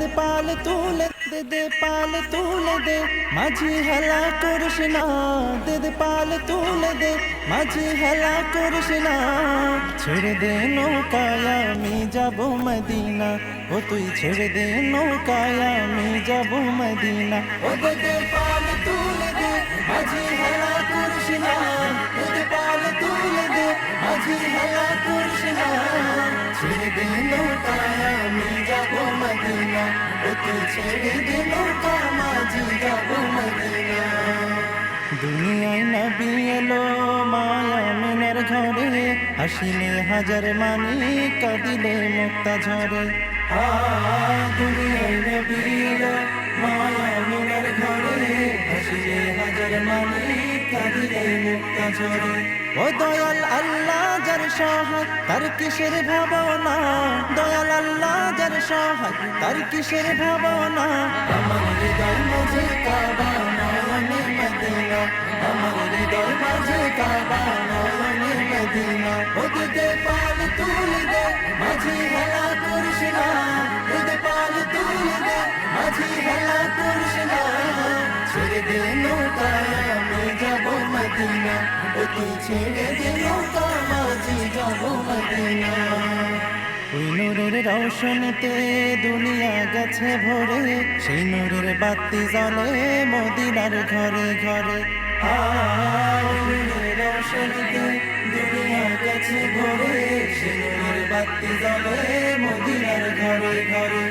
দে পাল তুলে দে পাল তুলে দে মাঝি হেলা করিস না দে পাল তুলে দে মাঝি হেলা করিস না ছেড়ে দে নৌকায় আমি যাব মদিনা ও তুই ছেড়ে দে নৌকায় আমি যাব মদিনা ও দে পাল তুলে দে মাঝি হেলা করিস না দে পাল তুলে দে মাঝি হেলা করিস না ছেড়ে দে নৌকায় আমি যাব মদিনা ও তুই ছেড়ে দে নৌকা মাঝি যাব মদিনা দুনিয়ায় নবী এলো মায়া মিনার ঘরে হাসিলে হাজার মানি কাঁদিলে মুক্তা ঝরে দুনিয়ায় নবী এলো মায়া মিনার ঘরে হাসিলে হাজার মানি কাঁদিলে মুক্তা ঝরে ও দয়াল আল্লাহ যার সহায় তার কিসের ভাবনা দয়াল আল্লাহ যার সহায় তার কিসের ভাবনা আমার হৃদয় মাঝে কাবা নয়নে মদিনা আমার হৃদয় মাঝে কাবা নয়নে মদিনা ও দে পাল তুলে দে মাঝি হেলা করিস না দে পাল তুলে দে মাঝি হেলা করিস না ছেড়ে দে নৌকায় আমি যাব মদিনা ও তুই ছেড়ে দে নৌকা মাঝি যাব মদিনা ওই নূরের রৌশনীতে দুনিয়া গেছে ভরে সেই নূরের বাতি জ্বলে মদিনার ঘরে ঘরে নূরের রৌশনীতে দুনিয়া গেছে ভরে সেই নূরের বাতি জ্বলে মদিনার ঘরে ঘরে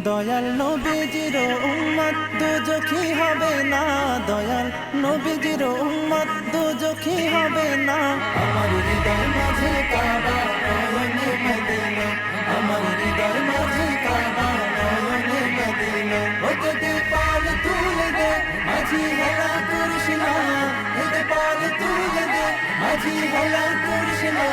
দয়াল নবীজির উম্মত দুজখী হবে না দয়াল নবীজির উম্মত দুজখী হবে না আমার হৃদয় মাঝে কাবা নয়নে মদিনা আমার হৃদয় মাঝে কাবা নয়নে মদিনা ও দে পাল তুলে দে মাঝি হেলা করিস না দে পাল তুলে দে মাঝি হেলা করিস না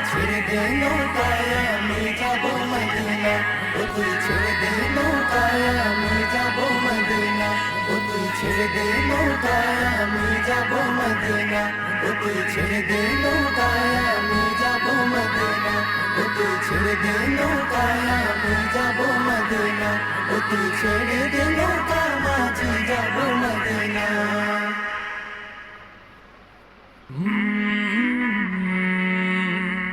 ছেড়ে দে নৌকায় আমি যাব মদিনা ও তুই ছেড়ে দে নৌকায় আমি যাব মদিনা ও তুই ছেড়ে দে নৌকায় আমি যাব মদিনা ও তুই ছেড়ে দে নৌকায় আমি যাব মদিনা ও তুই ছেড়ে দে নৌকায় আমি যাব মদিনা ও তুই ছেড়ে দে নৌকা